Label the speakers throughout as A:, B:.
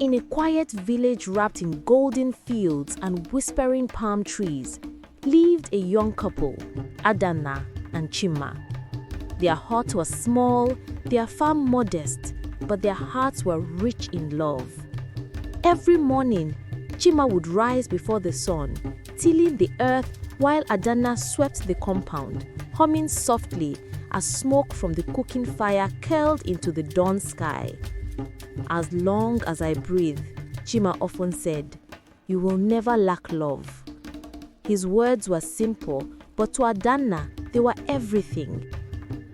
A: In a quiet village wrapped in golden fields and whispering palm trees, lived a young couple, Adana and Chima. Their hut was small, their farm modest, but their hearts were rich in love. Every morning, Chima would rise before the sun, tilling the earth while Adana swept the compound, humming softly as smoke from the cooking fire curled into the dawn sky. "As long as I breathe," Chima often said, "you will never lack love." His words were simple, but to Adana, they were everything.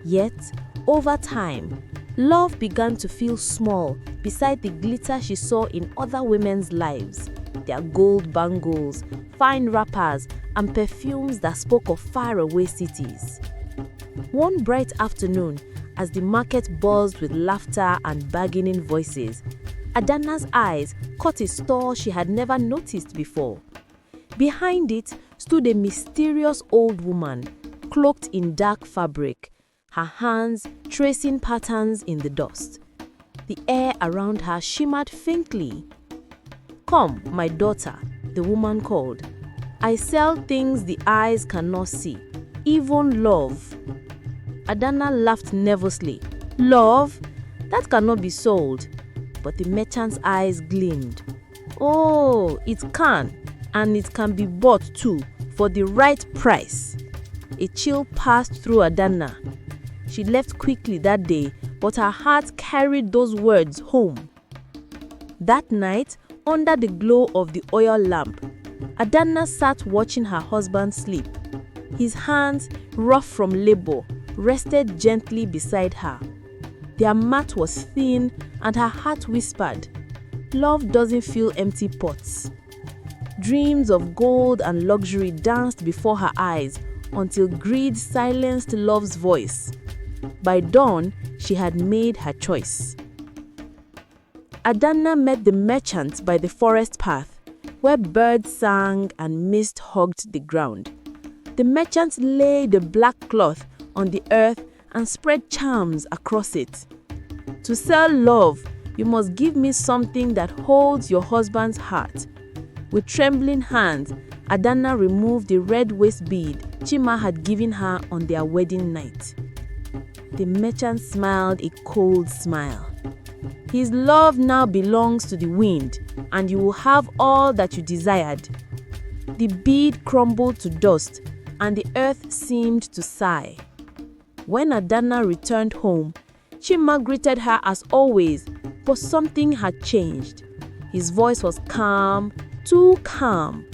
A: Yet, over time, love began to feel small beside the glitter she saw in other women's lives, their gold bangles, fine wrappers, and perfumes that spoke of faraway cities. One bright afternoon, as the market buzzed with laughter and bargaining voices, Adana's eyes caught a store she had never noticed before. Behind it stood a mysterious old woman, cloaked in dark fabric, her hands tracing patterns in the dust. The air around her shimmered faintly. "Come, my daughter," the woman called. "I sell things the eyes cannot see, even love." Adana laughed nervously. "Love? That cannot be sold." But the merchant's eyes gleamed. "Oh, it can, and it can be bought too, for the right price." A chill passed through Adana. She left quickly that day, but her heart carried those words home. That night, under the glow of the oil lamp, Adana sat watching her husband sleep. His hands, rough from labor, rested gently beside her. Their mat was thin, and her heart whispered, "Love doesn't fill empty pots." Dreams of gold and luxury danced before her eyes until greed silenced love's voice. By dawn, she had made her choice. Adana met the merchant by the forest path, where birds sang and mist hugged the ground. The merchant laid a black cloth on the earth and spread charms across it. "To sell love, you must give me something that holds your husband's heart." With trembling hands, Adana removed the red waist bead Chima had given her on their wedding night. The merchant smiled a cold smile. "His love now belongs to the wind, and you will have all that you desired." The bead crumbled to dust, and the earth seemed to sigh. When Adana returned home, Chima greeted her as always, but something had changed. His voice was calm, too calm.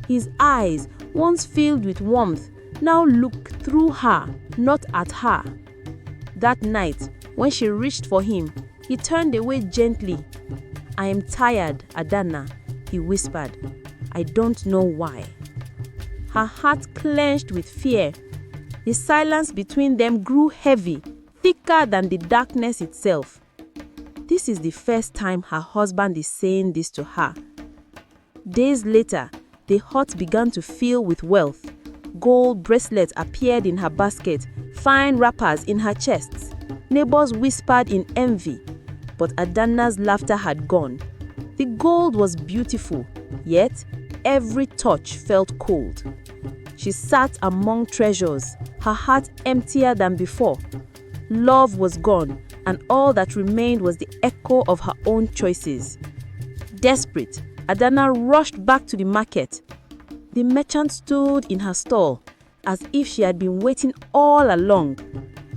A: His eyes, once filled with warmth, now looked through her, not at her. That night, when she reached for him, he turned away gently. "I am tired, Adana," he whispered. "I don't know why." Her heart clenched with fear. The silence between them grew heavy, thicker than the darkness itself. This is the first time her husband is saying this to her. Days later, the hut began to fill with wealth. Gold bracelets appeared in her basket, fine wrappers in her chests. Neighbors whispered in envy, but Adana's laughter had gone. The gold was beautiful, yet every touch felt cold. She sat among treasures, her heart emptier than before. Love was gone, and all that remained was the echo of her own choices. Desperate, Adana rushed back to the market. The merchant stood in her stall, as if she had been waiting all along.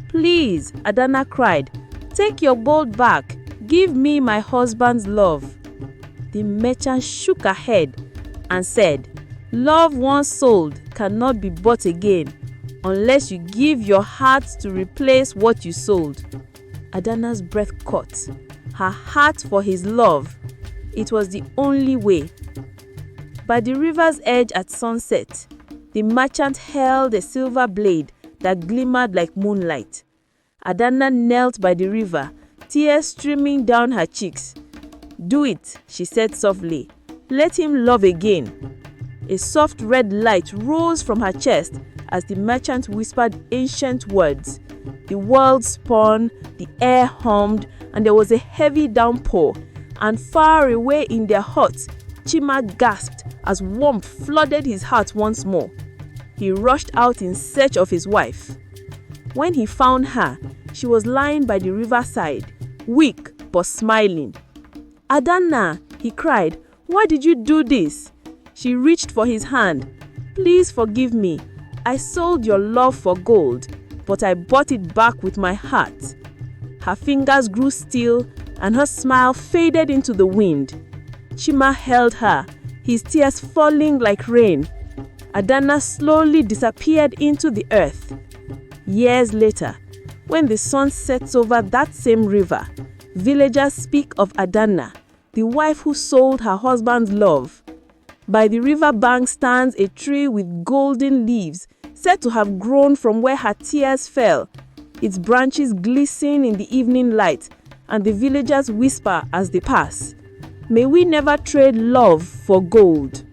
A: "Please," Adana cried, "take your gold back. Give me my husband's love." The merchant shook her head and said, "Love once sold cannot be bought again, unless you give your heart to replace what you sold." Adana's breath caught. Her heart for his love. It was the only way. By the river's edge at sunset, the merchant held a silver blade that glimmered like moonlight. Adana knelt by the river, tears streaming down her cheeks. "Do it," she said softly. "Let him love again." A soft red light rose from her chest as the merchant whispered ancient words. The world spun, the air hummed, and there was a heavy downpour, and far away in their huts, Chima gasped as warmth flooded his heart once more. He rushed out in search of his wife. When he found her, she was lying by the riverside, weak but smiling. "Adanna," he cried, "why did you do this?" She reached for his hand. "Please forgive me. I sold your love for gold, but I bought it back with my heart." Her fingers grew still and her smile faded into the wind. Chima held her, his tears falling like rain. Adanna slowly disappeared into the earth. Years later, when the sun sets over that same river, villagers speak of Adanna, the wife who sold her husband's love. By the river bank stands a tree with golden leaves, said to have grown from where her tears fell. Its branches glisten in the evening light, and the villagers whisper as they pass, "May we never trade love for gold."